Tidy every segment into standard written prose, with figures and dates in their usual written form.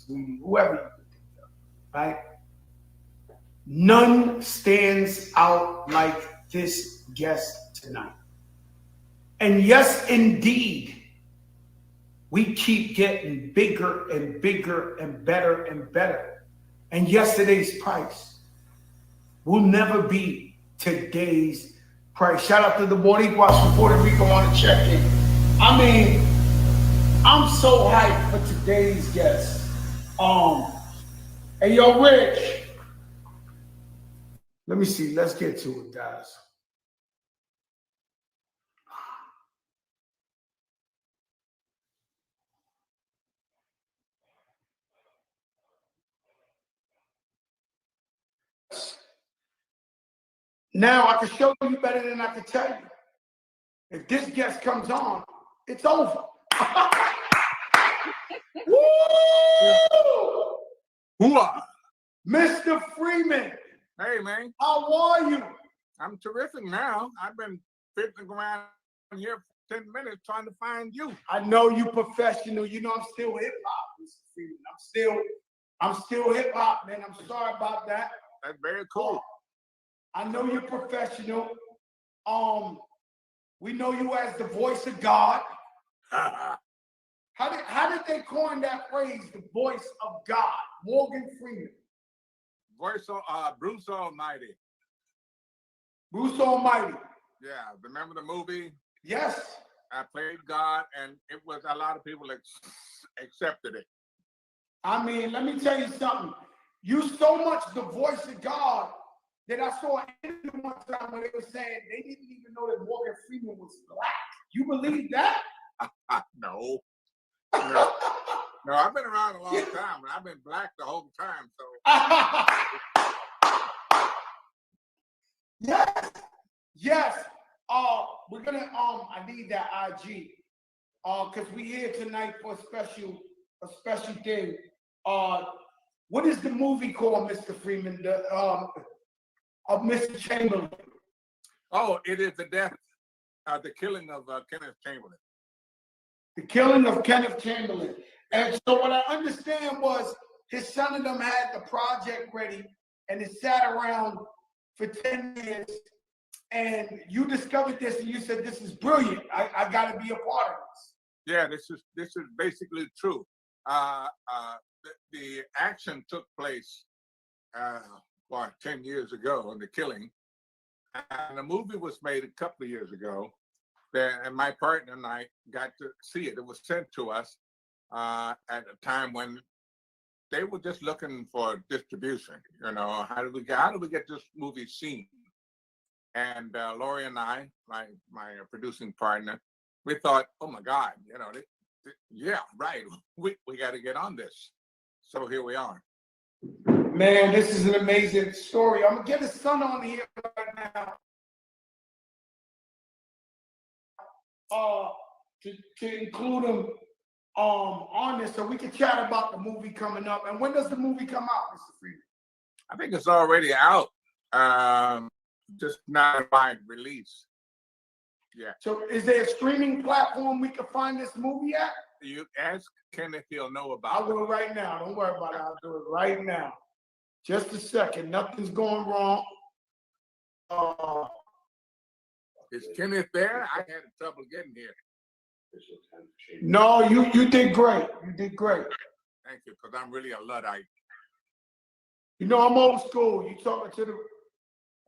sweetie, whoever you can think of, right? None stands out like this guest tonight. And yes, indeed, we keep getting bigger and bigger and better and better. And yesterday's price will never be today's price. Shout out to the Boricuas from Puerto Rico on the check-in. I mean, I'm so hyped for today's guest. Hey, yo, Rich. Let me see. Let's get to it, guys. Now I can show you better than I can tell you. If this guest comes on, it's over. Woo! Hooah! Mr. Freeman. Hey, man. How are you? I'm terrific now. I've been fiddling around here for 10 minutes trying to find you. I know you professional. You know I'm still hip hop, Mr. Freeman. I'm still hip hop, man. I'm sorry about that. That's very cool. I know you're professional. We know you as the voice of God. How did they coin that phrase, the voice of God? Morgan Freeman. Voice of Bruce Almighty. Bruce Almighty. Yeah, remember the movie? Yes. I played God, and it was a lot of people accepted it. I mean, let me tell you something. You so much the voice of God that I saw an interview one time where they were saying they didn't even know that Morgan Freeman was black. You believe that? No. No, I've been around a long time, and I've been black the whole time. So. Yes. We're gonna I need that IG. Because we here tonight for a special thing. What is the movie called, Mr. Freeman? The of Mr. Chamberlain. Oh, it is the killing of Kenneth Chamberlain. The killing of Kenneth Chamberlain. And so what I understand was his son and them had the project ready and it sat around for 10 years and you discovered this and you said, this is brilliant. I got to be a part of this. Yeah, this is basically true. The action took place 10 years ago in the killing. And the movie was made a couple of years ago. And my partner and I got to see it. It was sent to us at a time when they were just looking for distribution. You know, how do we get this movie seen? And Lori and I, my producing partner, we thought, oh my God, you know, yeah, right. We got to get on this. So here we are. Man, this is an amazing story. I'm gonna get his son on here right now. To include him on this so we can chat about the movie coming up. And when does the movie come out, Mr. Freeman? I think it's already out. Just not by release. Yeah. So is there a streaming platform we can find this movie at? You ask Kenneth, he'll know about it. I'll do it right now. Don't worry about it. I'll do it right now. Just a second. Nothing's going wrong. Is Kenneth there? I had trouble getting here. No, you did great. You did great. Thank you, because I'm really a Luddite. You know, I'm old school. You talking to the...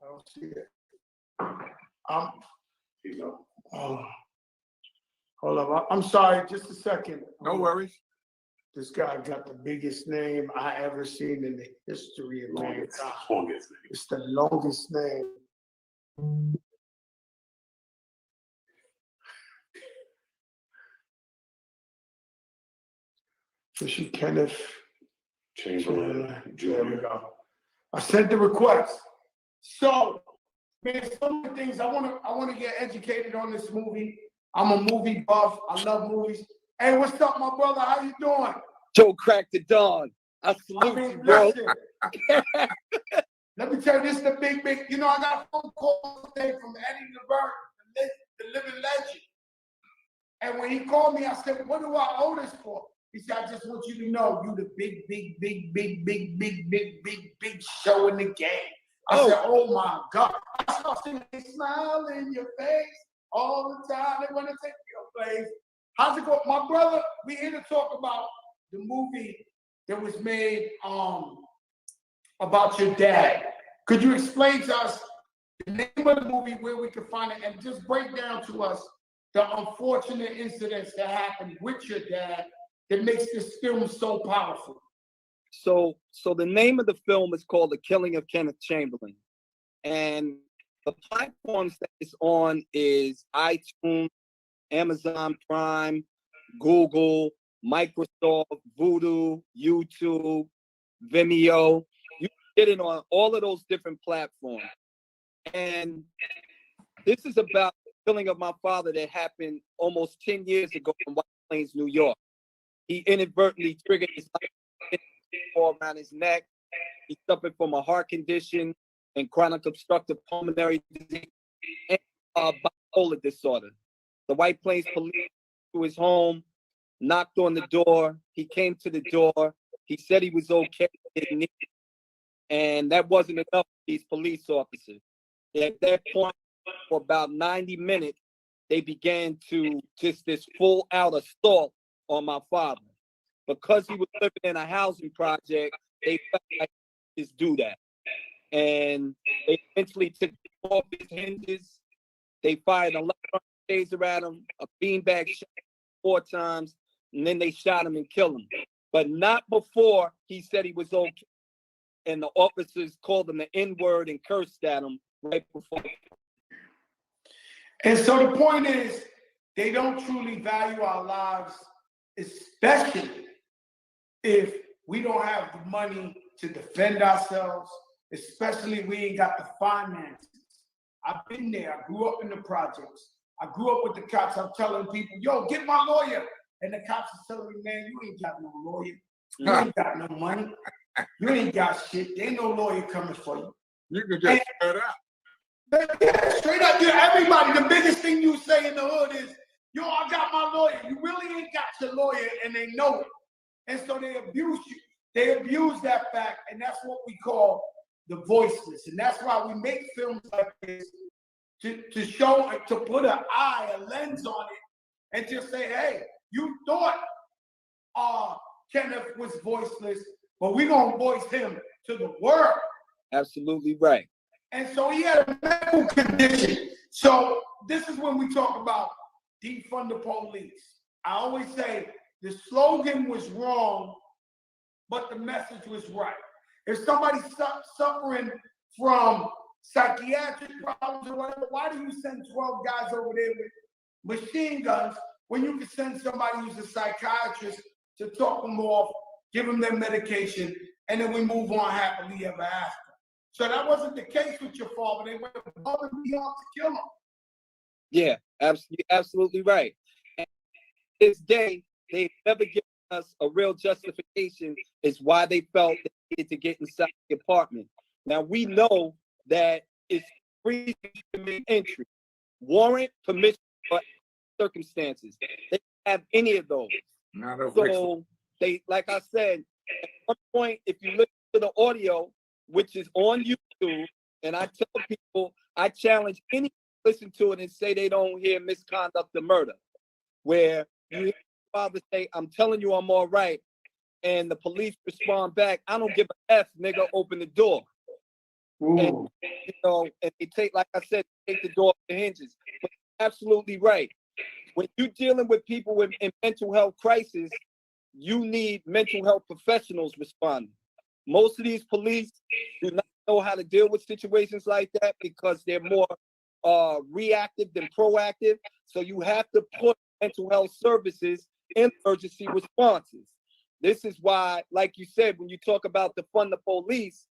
I don't see it. Hold up. I'm sorry. Just a second. No worries. This guy got the biggest name I ever seen in the history of mankind. It's the longest name. Fishy Kenneth Chamberlain. There we go. I sent the request. So, man, some of the things I want to get educated on this movie. I'm a movie buff. I love movies. Hey, what's up, my brother? How you doing? Joe Crack the Dawn. I salute you, bro. Listen, let me tell you, this is the big. You know, I got a phone call today from Eddie Levert, the living legend. And when he called me, I said, what do I owe this for? He said, I just want you to know you the big show in the game. I said, oh my God. I started singing, they smile in your face all the time. They want to take your place. How's it go? My brother, we here to talk about the movie that was made about your dad. Could you explain to us the name of the movie, where we can find it, and just break down to us the unfortunate incidents that happened with your dad that makes this film so powerful? So the name of the film is called The Killing of Kenneth Chamberlain. And the platforms that it's on is iTunes, Amazon Prime, Google, Microsoft, Vudu, YouTube, Vimeo. You get it on all of those different platforms. And this is about the killing of my father that happened almost 10 years ago in White Plains, New York. He inadvertently triggered his around his neck. He suffered from a heart condition and chronic obstructive pulmonary disease and bipolar disorder. The White Plains police to his home, knocked on the door. He came to the door. He said he was okay, and that wasn't enough for these police officers. At that point, for about 90 minutes, they began to just this full out assault on my father. Because he was living in a housing project, they felt like just do that. And they eventually took off his hinges. They fired 11 taser at him, a beanbag shot 4 times, and then they shot him and killed him. But not before he said he was okay. And the officers called him the N-word and cursed at him right before. And so the point is, they don't truly value our lives, especially if we don't have the money to defend ourselves, especially if we ain't got the finances. I've been there. I grew up in the projects. I grew up with the cops. I'm telling people, yo, get my lawyer. And the cops are telling me, man, you ain't got no lawyer. You ain't got no money. You ain't got shit. There ain't no lawyer coming for you. You can just shut up. Yeah, straight up, everybody, the biggest thing you say in the hood is, yo, I got my lawyer. You really ain't got your lawyer, and they know it. And so they abuse you. They abuse that fact, and that's what we call the voiceless. And that's why we make films like this, to show, to put an eye, a lens on it, and just say, hey, you thought Kenneth was voiceless, but we're going to voice him to the world. Absolutely right. And so he had a medical condition. So this is when we talk about defund the police. I always say the slogan was wrong, but the message was right. If somebody's suffering from psychiatric problems or whatever, why do you send 12 guys over there with machine guns when you can send somebody who's a psychiatrist to talk them off, give them their medication, and then we move on happily ever after? So that wasn't the case with your father. They went above and beyond to kill him. Yeah, absolutely right. And to this day, they've never given us a real justification as why they felt they needed to get inside the apartment. Now, we know that it's free to make entry, warrant, permission, or circumstances. They don't have any of those. So they, like I said, at one point, if you listen to the audio, which is on YouTube, and I tell people, I challenge any listen to it and say they don't hear misconduct or murder, where you hear your father say, I'm telling you I'm all right, and the police respond back, I don't give a F, nigga, open the door. And, you know, and they take, like I said, take the door off the hinges. But absolutely right. When you're dealing with people in mental health crisis, you need mental health professionals responding. Most of these police do not know how to deal with situations like that because they're more reactive than proactive. So you have to put mental health services in emergency responses. This is why, like you said, when you talk about defund the police,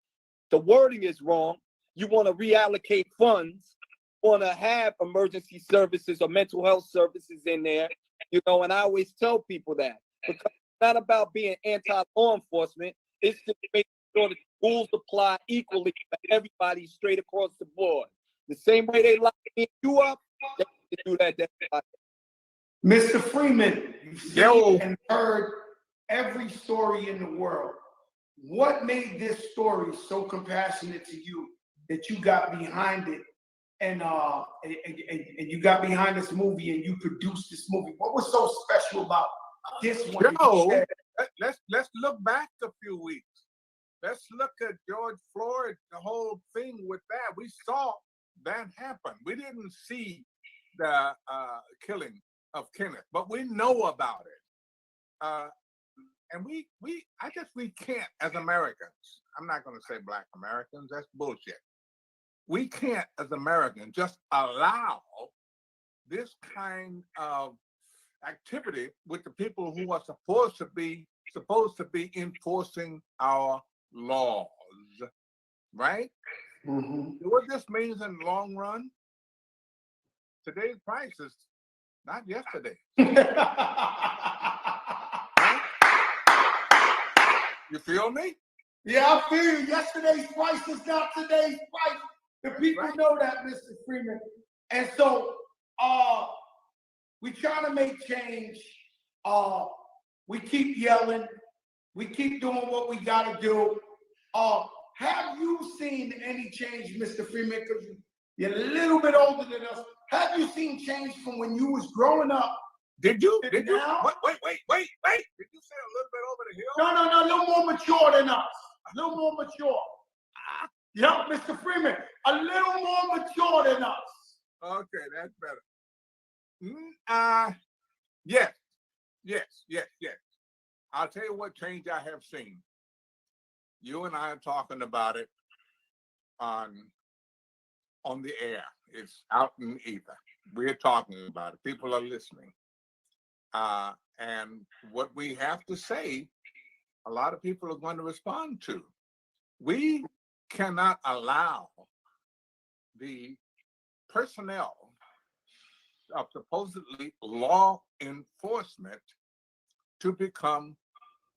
the wording is wrong. You want to reallocate funds, want to have emergency services or mental health services in there, you know, and I always tell people that because it's not about being anti-law enforcement. It's just making sure that the rules apply equally for everybody straight across the board. The same way they lock you up, they have to do that to everybody. Mr. Freeman, you've seen and heard every story in the world. What made this story so compassionate to you that you got behind it and you got behind this movie and you produced this movie? What was so special about this one? Joe, let's look back a few weeks. Let's look at George Floyd, the whole thing with that. We saw that happen. We didn't see the killing of Kenneth, but we know about it. And I guess we can't, as Americans, I'm not going to say Black Americans, that's bullshit. We can't, as Americans, just allow this kind of activity with the people who are supposed to be enforcing our laws, right? Mm-hmm. What this means in the long run, today's price is not yesterday. You feel me? Yeah, I feel you. Yesterday's price is not today's price. The people know that, Mr. Freeman. And so we trying to make change. We keep yelling. We keep doing what we got to do. Have you seen any change, Mr. Freeman? Because you're a little bit older than us. Have you seen change from when you was growing up? Did you? Wait. Did you say a little bit over the hill? No, a little more mature than us. A little more mature. Yeah, Mr. Freeman, a little more mature than us. Okay, that's better. Yes. I'll tell you what change I have seen. You and I are talking about it on the air. It's out in the ether. We're talking about it. People are listening. And what we have to say, a lot of people are going to respond to. We cannot allow the personnel of supposedly law enforcement to become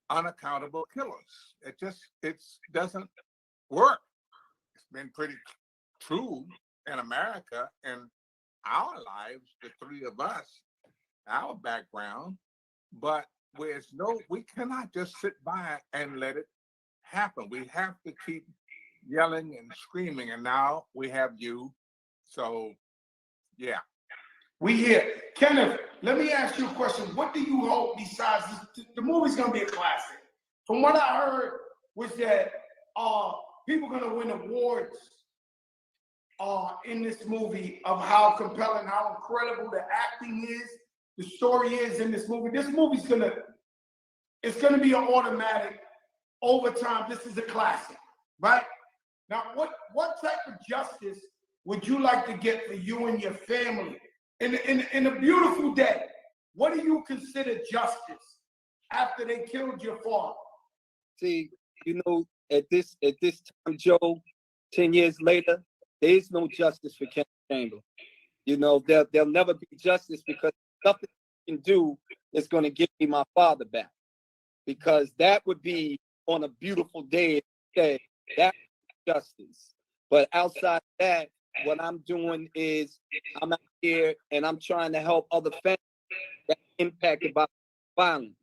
unaccountable killers. It doesn't work. It's been pretty true in America in our lives, the three of us, our background, but we cannot just sit by and let it happen. We have to keep yelling and screaming, and now we have you. So, yeah. We here. Kenneth, let me ask you a question. What do you hope besides this? The movie's going to be a classic. From what I heard was that people are going to win awards in this movie of how compelling, how incredible the acting is, the story is in this movie. This movie's it's going to be an automatic over time. This is a classic, right? Now, what type of justice would you like to get for you and your family? In a beautiful day, what do you consider justice after they killed your father? See, at this time, Joe, 10 years later, there is no justice for Kenneth Chamberlain. There'll never be justice because nothing you can do is going to give me my father back. Because that would be on a beautiful day. That's justice. But outside that, what I'm doing is I'm out here and I'm trying to help other families that are impacted by violence.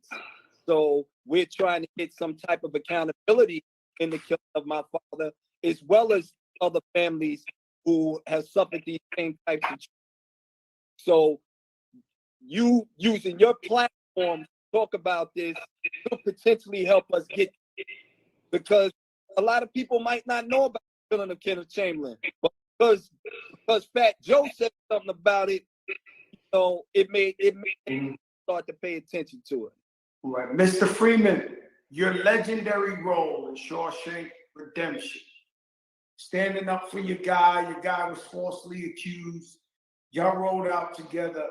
So we're trying to get some type of accountability in the killing of my father, as well as other families who have suffered these same types of. So you using your platform to talk about this could potentially help us get, because a lot of people might not know about the killing of Kenneth Chamberlain, but because Fat Joe said something about it, it made me start to pay attention to it. Right. Mr. Freeman, your legendary role in Shawshank Redemption, standing up for your guy was falsely accused, y'all rode out together.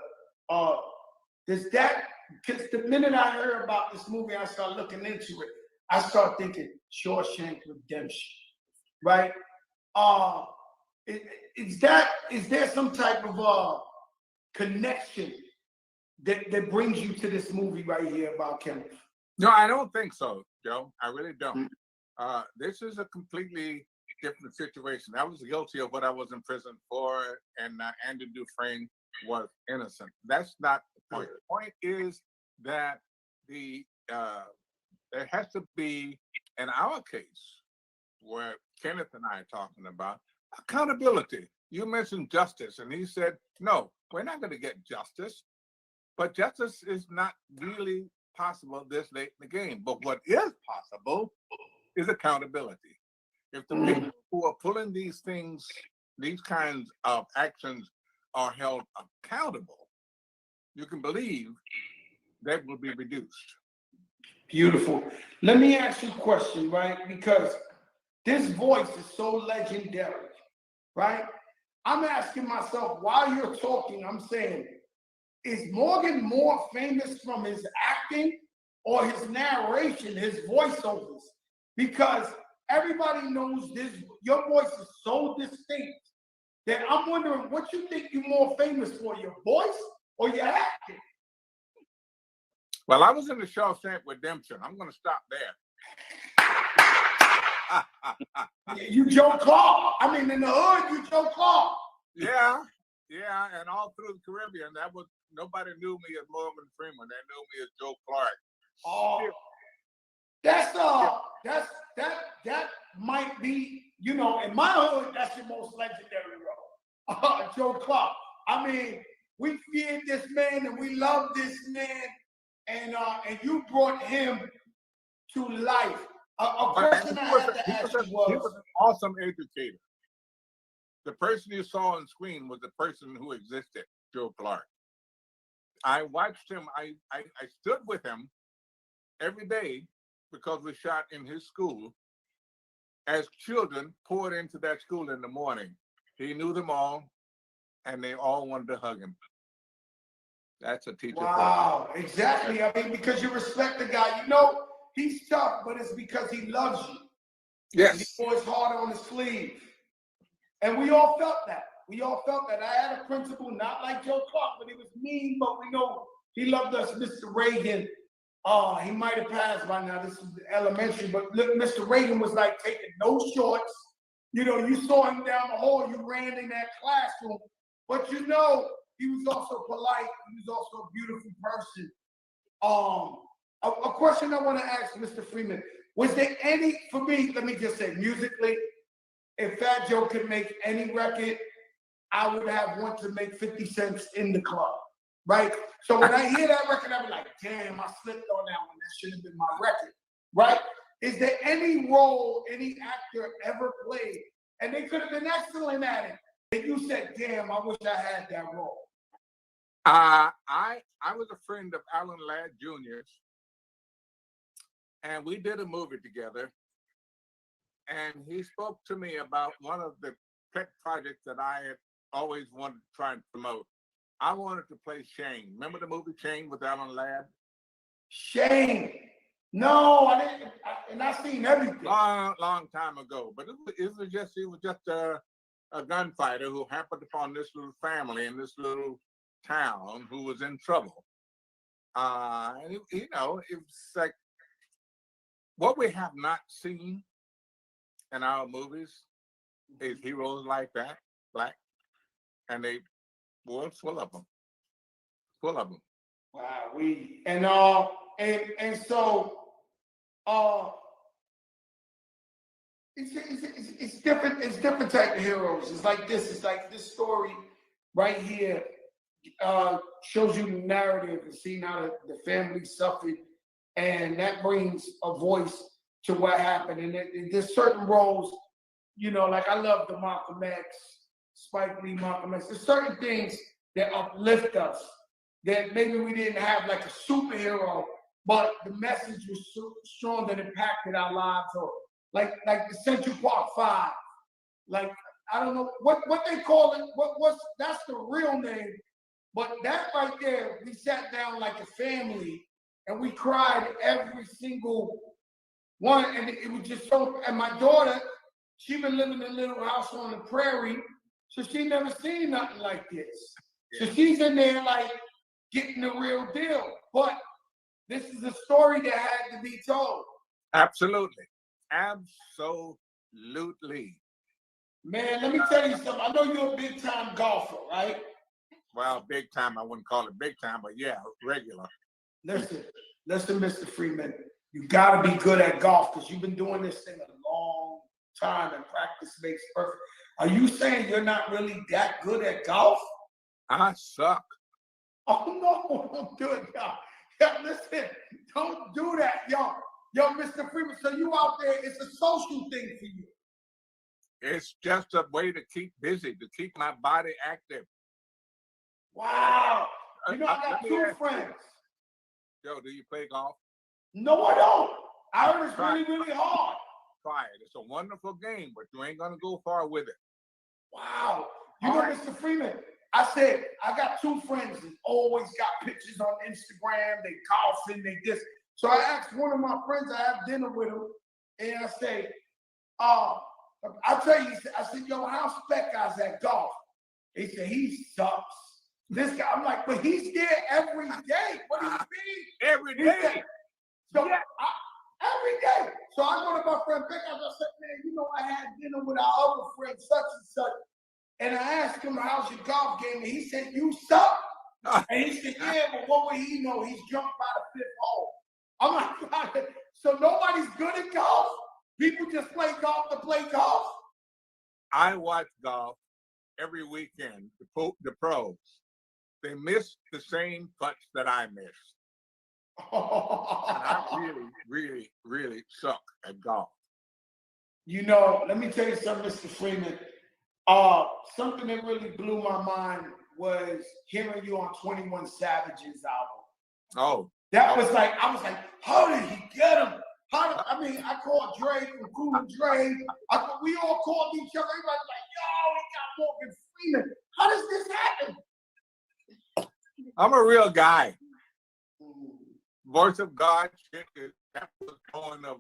Does that, because the minute I heard about this movie, I started looking into it, I started thinking Shawshank Redemption, right? Is there some type of connection that brings you to this movie right here about Kenneth? No, I don't think so, Joe. I really don't. This is a completely different situation. I was guilty of what I was in prison for, and Andrew Dufresne was innocent. That's not the point. The point is that the there has to be, in our case, where Kenneth and I are talking about, accountability. You mentioned justice, and he said, no, we're not going to get justice. But justice is not really possible this late in the game. But what is possible is accountability. If the people who are pulling these things, these kinds of actions are held accountable, you can believe that will be reduced. Beautiful. Let me ask you a question, right? Because this voice is so legendary, right? I'm asking myself, while you're talking, I'm saying, is Morgan more famous from his acting or his narration, his voiceovers? Because everybody knows this, your voice is so distinct that I'm wondering what you think you're more famous for, your voice or your acting? Well, I was in the Shawshank Redemption. I'm going to stop there. You Joe Clark. I mean, in the hood, you Joe Clark. Yeah, and all through the Caribbean, nobody knew me as Morgan Freeman. They knew me as Joe Clark. Oh, that might be, in my hood, that's your most legendary role. Joe Clark. I mean, we feared this man and we loved this man, and you brought him to life. A question I had to ask you was, he was an awesome educator. The person you saw on screen was the person who existed, Joe Clark. I watched him, I stood with him every day because we shot in his school as children poured into that school in the morning. He knew them all, and they all wanted to hug him. That's a teacher. Wow, exactly. I mean, because you respect the guy. He's tough, but it's because he loves you. Yes. He wore his heart on his sleeve. And we all felt that. I had a principal, not like Joe Clark, but he was mean, but we know he loved us, Mr. Reagan. He might have passed by now. This is elementary, but look, Mr. Reagan was like taking no shorts. You saw him down the hall, you ran in that classroom, but he was also polite. He was also a beautiful person. A question I want to ask Mr. Freeman, was there any, for me, let me just say, musically, if Fat Joe could make any record, I would have want to make 50 cents in the club, right? So when I hear that record, I'm like, damn, I slipped on that one. That should have been my record, right? Is there any role any actor ever played, and they could have been excellent at it, and you said, damn, I wish I had that role? I was a friend of Alan Ladd Jr.'s, and we did a movie together. And he spoke to me about one of the pet projects that I had always wanted to try and promote. I wanted to play Shane. Remember the movie Shane with Alan Ladd? Shane. No, I didn't. And I seen everything. Long time ago. But he was just a gunfighter who happened upon this little family in this little town who was in trouble. And it was like what we have not seen in our movies is heroes like that, black, and they were full of them. Wow, it's different. It's different type of heroes. It's like this. It's like this story right here shows you the narrative and seeing how the family suffered, and that brings a voice to what happened. And there's certain roles, like I love the Malcolm X, Spike Lee, Malcolm X. There's certain things that uplift us that maybe we didn't have like a superhero, but the message was so strong that impacted our lives. Or like the Central Park 5. Like, I don't know what they call it. That's the real name. But that right there, we sat down like a family and we cried every single one, and it was just so. And my daughter, she been living in a little house on the prairie, so she never seen nothing like this. So she's in there like getting the real deal. But this is a story that had to be told. Absolutely. Man, let me tell you something. I know you're a big time golfer, right? Well, big time, I wouldn't call it big time, but yeah, regular. Listen, Mr. Freeman. You got to be good at golf because you've been doing this thing a long time and practice makes perfect. Are you saying you're not really that good at golf? I suck. Oh, no, don't do it, y'all. Yeah, listen, don't do that, y'all. Yo, Mr. Freeman, so you out there, it's a social thing for you. It's just a way to keep busy, to keep my body active. Wow. You know, I got two friends. Yo, do you play golf? No, I don't. I heard it's really, really hard. Try it. It's a wonderful game, but you ain't going to go far with it. Wow. You know, Mr. Freeman, I said, I got two friends that always got pictures on Instagram. They golfing, they this. So I asked one of my friends, I have dinner with him, and I say, I'll tell you, I said, yo, how's Spec guys at golf? He said, he sucks. This guy, I'm like, but he's there every day. What do you mean? Every day. So yeah. Every day. So I go to my friend Beck, I said, man, you know, I had dinner with our other friend, such and such. And I asked him, how's your golf game? And he said, you suck. And he said, yeah, but what would he know? He's jumped by the fifth hole. I'm like, so nobody's good at golf? People just play golf to play golf? I watch golf every weekend, the pros. They miss the same putts that I miss. And I really, really, really suck at golf. You know, let me tell you something, Mr. Freeman. Something that really blew my mind was hearing you on 21 Savage's album. Oh. That was like, I was like, how did he get him? I called Dre from Cool and Dre. We all called each other. Everybody's like, yo, he got Morgan Freeman. How does this happen? I'm a real guy. Voice of God shit is that was going of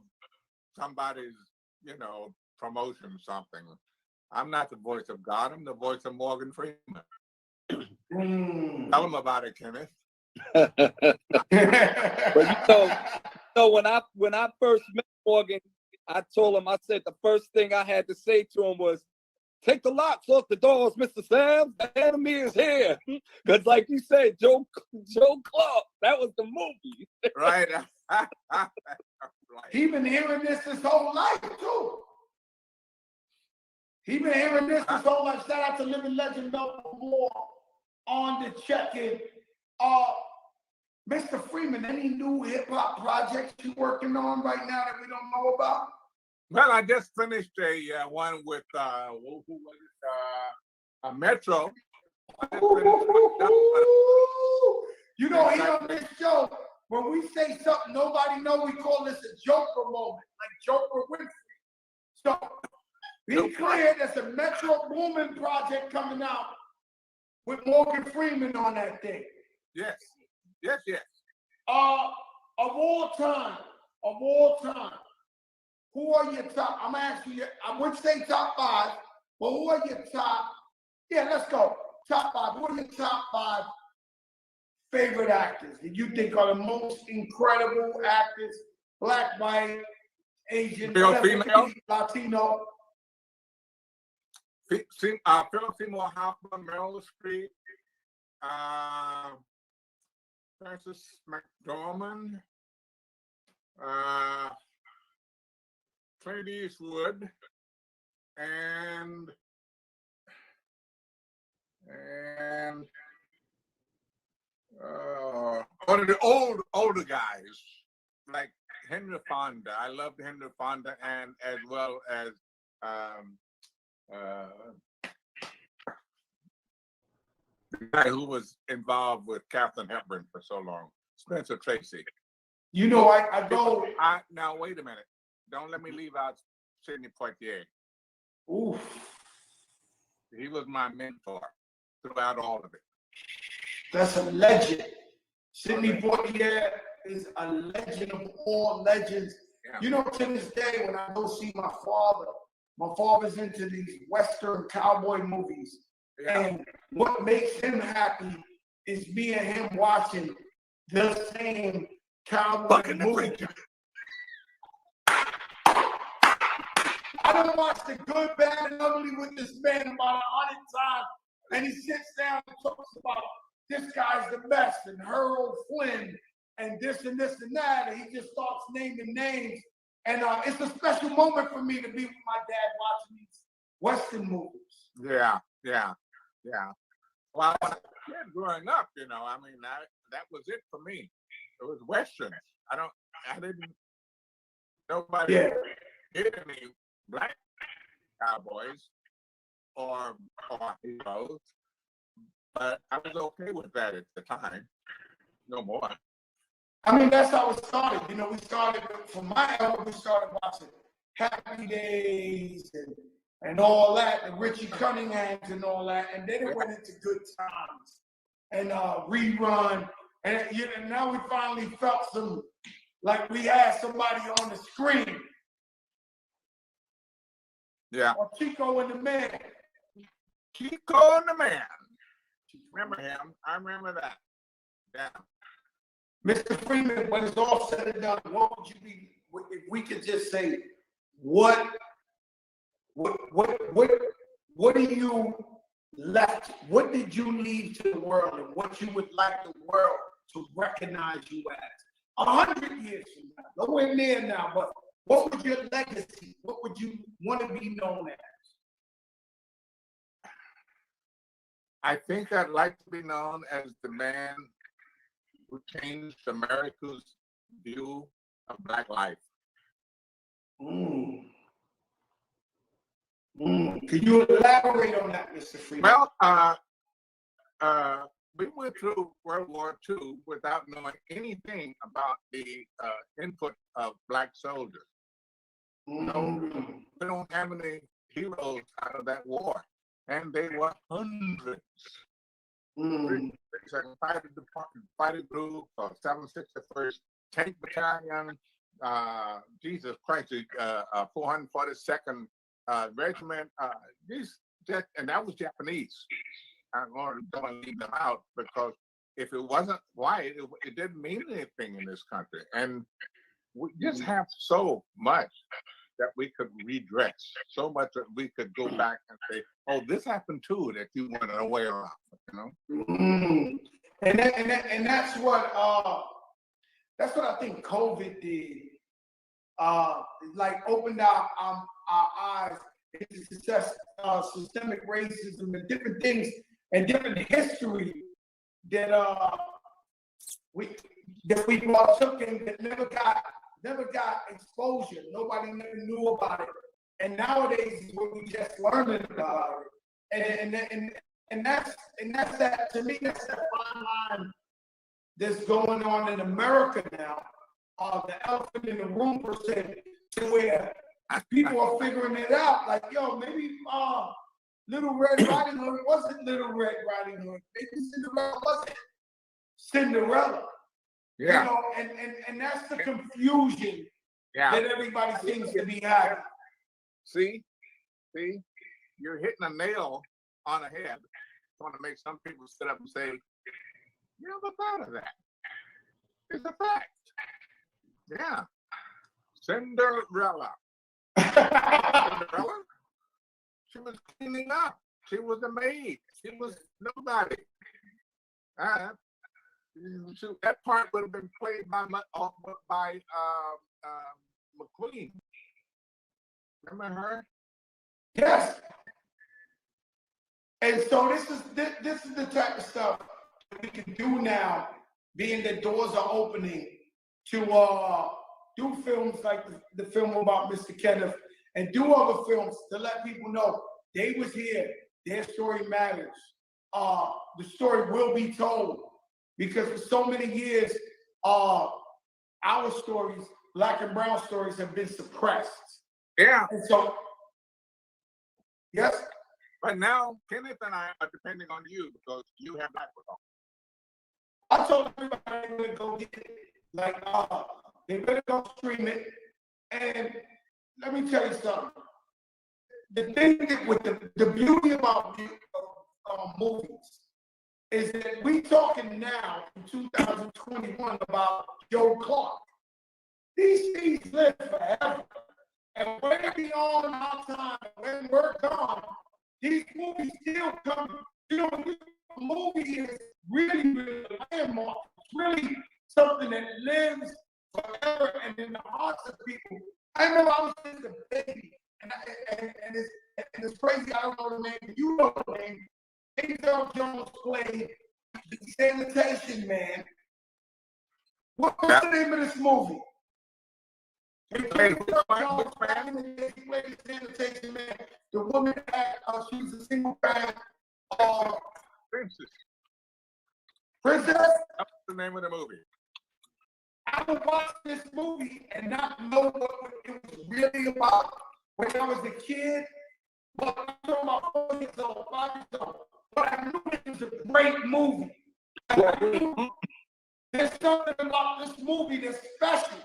somebody's, you know, promotion or something. I'm not the voice of God. I'm the voice of Morgan Freeman. Tell him about it, Kenneth. But you know, when I first met Morgan, I told him, I said the first thing I had to say to him was, take the locks off the doors, Mr. Sam. The enemy is here. Because like you said, Joe Clark, that was the movie. Right. He been hearing this his whole life, too. He been hearing this his whole life. Shout out to Living Legend Melvin Moore on the check-in. Mr. Freeman, any new hip-hop projects you working on right now that we don't know about? Well, I just finished a one with who was it? Metro. You know, here on this show, when we say something nobody knows, we call this a Joker moment, like Joker Winfrey. So be clear, there's a Metro Boomin project coming out with Morgan Freeman on that thing. Yes. Of all time, who are your top? I'm asking you, I would say top five, but who are your top? Yeah, let's go. Top five. Who are your top five favorite actors that you think are the most incredible actors? Black, white, Asian, female, Latino. Philip Seymour Hoffman, Meryl Streep, Francis McDormand, Clint Eastwood, and one of the older guys, like Henry Fonda. I loved Henry Fonda, and as well as the guy who was involved with Katharine Hepburn for so long, Spencer Tracy. You know, I go. Now wait a minute. Don't let me leave out Sidney Poitier. Oof. He was my mentor throughout all of it. That's a legend. Sidney Poitier is a legend of all legends. Yeah. You know, to this day, when I go see my father's into these Western cowboy movies. Yeah. And what makes him happy is me and him watching the same cowboy movie. I done watched The Good, Bad, and Ugly with this man about 100 times, and he sits down and talks about this guy's the best, and Harold Flynn, and this and this and that, and he just starts naming names. And it's a special moment for me to be with my dad watching these Western movies. Yeah. Well, when I was a kid growing up, I mean, that was it for me. It was Westerns. Nobody did any black cowboys or heroes, but I was okay with that at the time. No more. I mean, that's how it started. We started, from my era, we started watching Happy Days and all that, and Richie Cunninghams and all that, and then it went into Good Times and Rerun, and now we finally felt like we had somebody on the screen. Yeah. Or Chico and the Man. Chico and the Man. Remember him? I remember that. Yeah. Mr. Freeman, when it's all said and done, what would you be, if we could just say, what do you left, what did you leave to the world, and what you would like the world to recognize you as 100 years from now? Nowhere near now, but what would your legacy, what would you want to be known as? I think I'd like to be known as the man who changed America's view of Black life. Can you elaborate on that, Mr. Freeman? Well, we went through World War II without knowing anything about the input of Black soldiers. We don't have any heroes out of that war, and they were hundreds. Second Fighting Group, 761st Tank Battalion, Jesus Christ, 442nd Regiment. And that was Japanese. I'm going to leave them out because if it wasn't white, it didn't mean anything in this country. And we just have so much that we could redress, so much that we could go back and say, "Oh, this happened too," that you weren't aware of. And that's what I think COVID did. Like opened our eyes into systemic racism and different things and different history that we partook in that never got exposure. Nobody never knew about it. And nowadays is what we just learning about it. And that's that, to me, that's that fine line that's going on in America now. The elephant in the room, per se, to where people are figuring it out. Like, yo, maybe Little Red Riding Hood wasn't Little Red Riding Hood. Maybe Cinderella wasn't Cinderella. Yeah. And that's the confusion that everybody seems to be having. See, you're hitting a nail on the head. I want to make some people sit up and say, "You never thought of that." It's a fact. Yeah. Cinderella. Cinderella? She was cleaning up. She was a maid. She was nobody. That part would have been played by McQueen. Remember her? Yes. And so this is the type of stuff we can do now, being that doors are opening to do films like the film about Mr. Kenneth and do other films to let people know they was here, their story matters. The story will be told because for so many years, our stories, Black and brown stories, have been suppressed. Yeah. And so, yes. But now Kenneth and I are depending on you because you have that with us. I told everybody to go get it. Like, they better go stream it. And let me tell you something. The thing that with the beauty about movies is that we talking now in 2021 about Joe Clark. These things live forever. And way beyond our time, when we're gone, these movies still come. The movie is really, really a landmark. It's really something that lives forever and in the hearts of people. I remember I was just a baby, and it's crazy. I don't know the name, but you know the name. Denzel Jones played the sanitation man. What's the name of this movie? He played the sanitation man. The woman had, she was a single parent. Princess. Princess? That's the name of the movie. I would watch this movie and not know what it was really about when I was a kid. But I'm talking about 4 years old, 5 years old. But I knew it was a great movie. And I knew there's something about this movie that's special.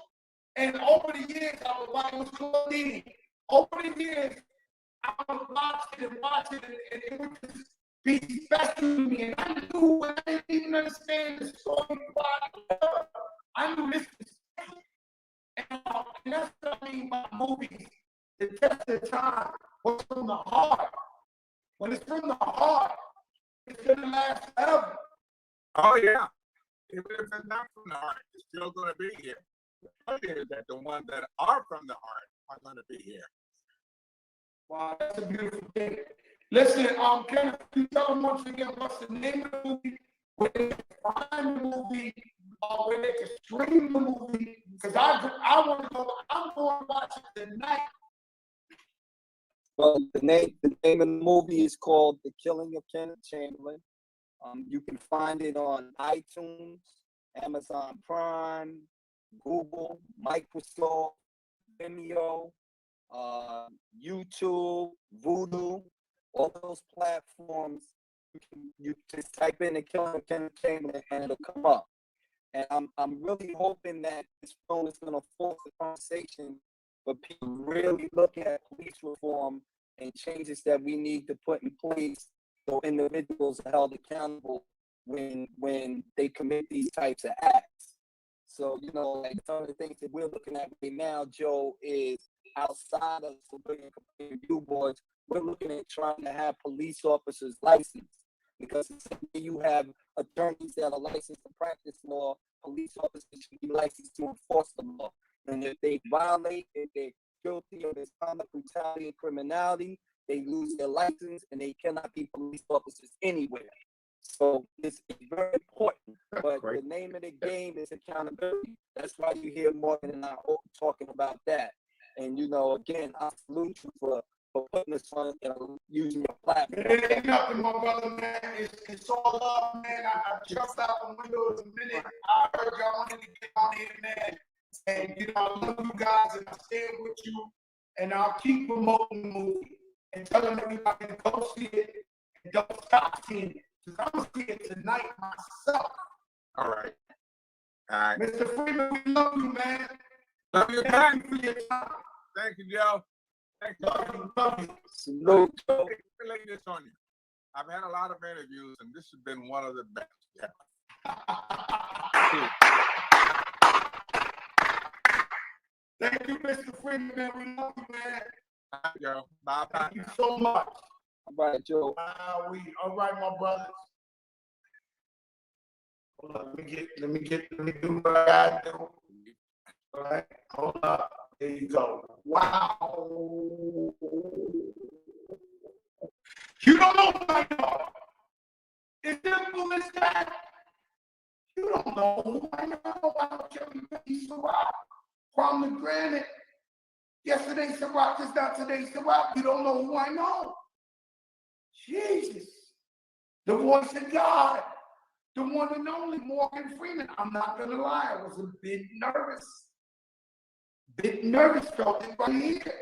And over the years, I was like, it was Claudine. Over the years, I would watch it and it would just be special to me. And I knew, I didn't even understand the story. I knew this was special. And that's what I mean by movies. The test of time was from the heart. When it's from the heart, it's going to last forever. Oh, yeah. Even if it's not from the heart, it's still going to be here. The point is that the ones that are from the heart are going to be here. Wow, that's a beautiful thing. Listen, Kenneth, can you tell them once again what's the name of the movie, where they can find the movie, where they can stream the movie? Because I want to go, I'm going to watch it tonight. Well, the name of the movie is called The Killing of Kenneth Chamberlain. You can find it on iTunes, Amazon Prime, Google, Microsoft, Vimeo, YouTube, Voodoo, all those platforms. You just type in The Killing of Kenneth Chamberlain and it'll come up. And I'm really hoping that this film is going to force a conversation for people really look at police reform and changes that we need to put in place so individuals are held accountable when they commit these types of acts. So, you know, like some of the things that we're looking at right now, Joe, is outside of civilian complaint review boards, we're looking at trying to have police officers licensed. Because you have attorneys that are licensed to practice law, police officers should be licensed to enforce the law. And if they violate, if they're guilty of misconduct, brutality, and criminality, they lose their license and they cannot be police officers anywhere. So it's very important. But the name of the game is accountability. That's why you hear Morgan and I talking about that. And, you know, again, I salute you for putting this on and using your platform. It ain't nothing, my brother, man. It's all love, man. I jumped out the window in a minute. I heard y'all wanted to get on here, man. And, you know, I love you guys, and I stand with you. And I'll keep promoting the movie and telling everybody to go see it and don't stop seeing it. Because I'm going to see it tonight myself. All right. All right. Mr. Freeman, we love you, man. Love you, Thank you for your time. Thank you, Joe. Thank you. Love you, love you. Salute, Joe. Let me lay this on you. I've had a lot of interviews, and this has been one of the best. Yeah. Thank you, Mr. Freeman, man. We love you, man. Bye, Joe. Bye. Thank you so much. All right, Joe. All right, my brothers. Hold on, let me do what I gotta do. All right, hold up. There you go. Wow. You don't know who I know. It's simple as that. You don't know who I know. I don't care if you Ciroc. From the granite. Yesterday Ciroc is not today Ciroc. You don't know who I know. Jesus. The voice of God. The one and only Morgan Freeman. I'm not gonna lie, I was a bit nervous. Felt it right here.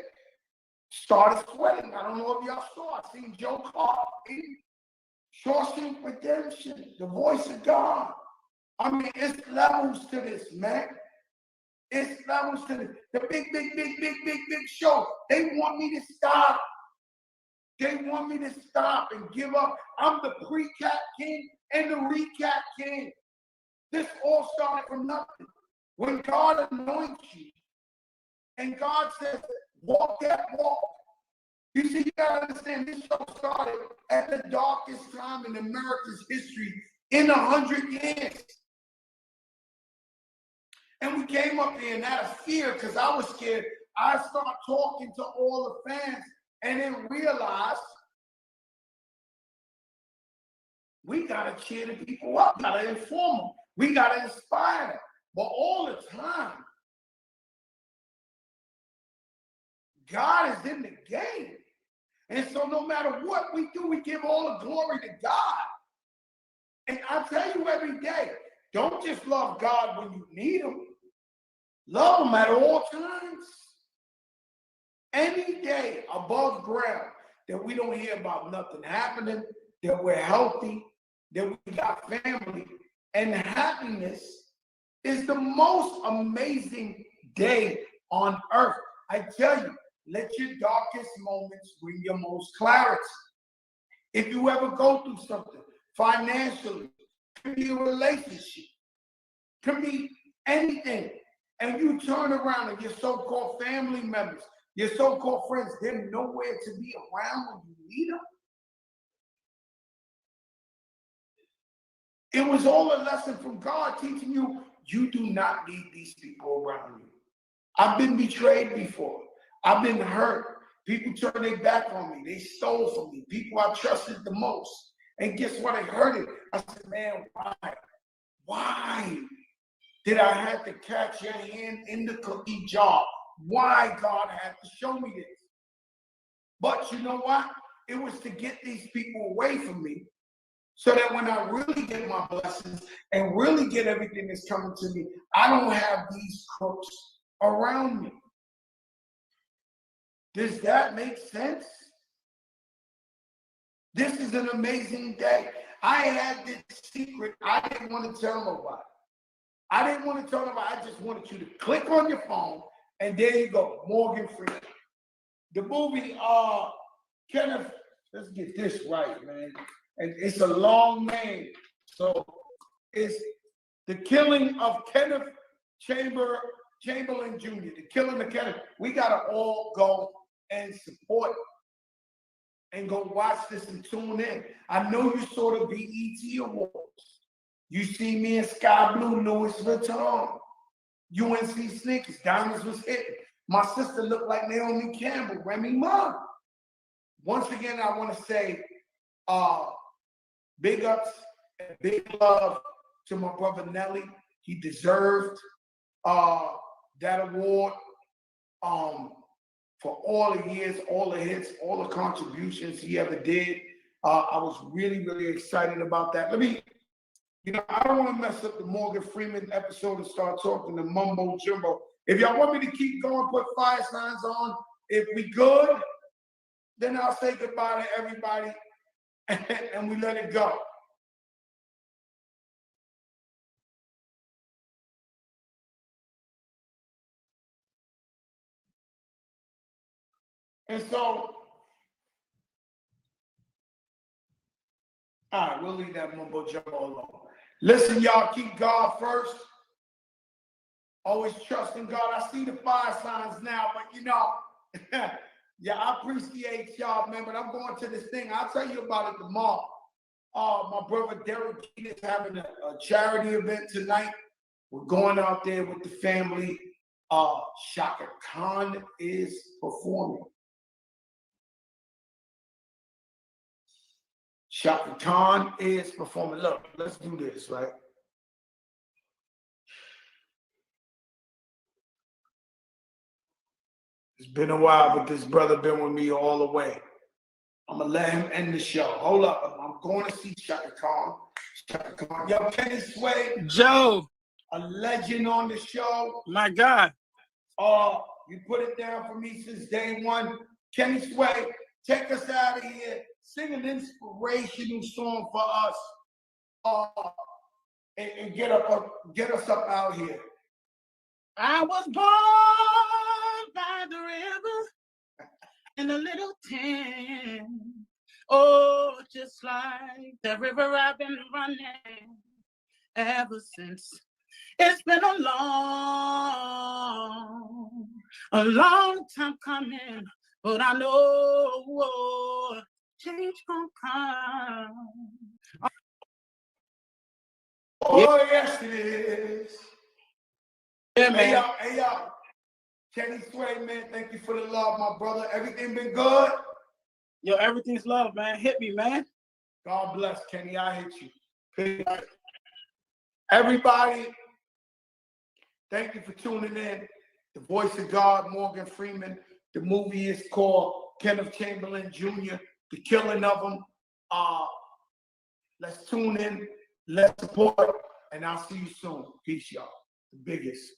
Started sweating. I don't know if y'all saw. I seen Joe Clark. Shawshank Redemption. The voice of God. I mean, it's levels to this, man. It's levels to this. The big show. They want me to stop. They want me to stop and give up. I'm the pre-cap king and the recap king. This all started from nothing. When God anoints you and God says, walk that walk. You see, you gotta understand, this show started at the darkest time in America's history in 100 years. And we came up there and out of fear, because I was scared, I started talking to all the fans and then realized we got to cheer the people up, got to inform them, we got to inspire them. But all the time, God is in the game. And so no matter what we do, we give all the glory to God. And I tell you every day, don't just love God when you need him. Love him at all times. Any day above ground that we don't hear about nothing happening, that we're healthy, that we got family, and happiness is the most amazing day on earth. I tell you, let your darkest moments bring your most clarity. If you ever go through something financially, can be a relationship, can be anything, and you turn around and your so-called family members, your so-called friends, they're nowhere to be around when you need them. It was all a lesson from God teaching you, you do not need these people around you. I've been betrayed before. I've been hurt. People turned their back on me. They stole from me. People I trusted the most. And guess what? I heard it. I said, man, why? Why did I have to catch your hand in the cookie jar? Why God had to show me this? But you know what? It was to get these people away from me, so that when I really get my blessings and really get everything that's coming to me, I don't have these crooks around me. Does that make sense? This is an amazing day. I had this secret. I didn't want to tell nobody. I didn't want to tell nobody. I just wanted you to click on your phone, and there you go, Morgan Freeman. The movie, Kenneth, let's get this right, man. And it's a long name. So it's The Killing of Kenneth Chamberlain Jr., The Killing of Kenneth. We got to all go and support and go watch this and tune in. I know you saw the BET Awards. You see me in Sky Blue, Louis Vuitton, UNC sneakers, diamonds was hitting. My sister looked like Naomi Campbell, Remy Ma. Once again, I want to say big ups and big love to my brother Nelly. He deserved that award for all the years, all the hits, all the contributions he ever did. I was really, really excited about that. I don't want to mess up the Morgan Freeman episode and start talking the mumbo jumbo. If y'all want me to keep going, put fire signs on. If we good, then I'll say goodbye to everybody and we let it go. And so, all right, we'll leave that mumbo jumbo alone. Listen, y'all, keep God first. Always trust in God. I see the fire signs now, but yeah, I appreciate y'all, man. But I'm going to this thing. I'll tell you about it tomorrow. My brother Derek is having a charity event tonight. We're going out there with the family. Shaka Khan is performing. Shaka Khan is performing. Look, let's do this, right? It's been a while, but this brother been with me all the way. I'm gonna let him end the show. Hold up, I'm going to see Shaka Khan. Shaka Khan. Yo, Kenny Sway. Joe. A legend on the show. My God. You put it down for me since day one. Kenny Sway, take us out of here. Sing an inspirational song for us. And get us up out here. I was born by the river in a little town. Oh, just like the river I've been running ever since. It's been a long time coming, but I know change gonna come. Oh, yes, it is. Yeah, man. Hey, y'all. Kenny Sway, man, thank you for the love, my brother. Everything been good? Yo, everything's love, man. Hit me, man. God bless, Kenny. I hit you. Peace. Everybody, thank you for tuning in. The Voice of God, Morgan Freeman. The movie is called Kenneth Chamberlain Jr., The Killing of Him. Let's tune in. Let's support. And I'll see you soon. Peace, y'all. The biggest.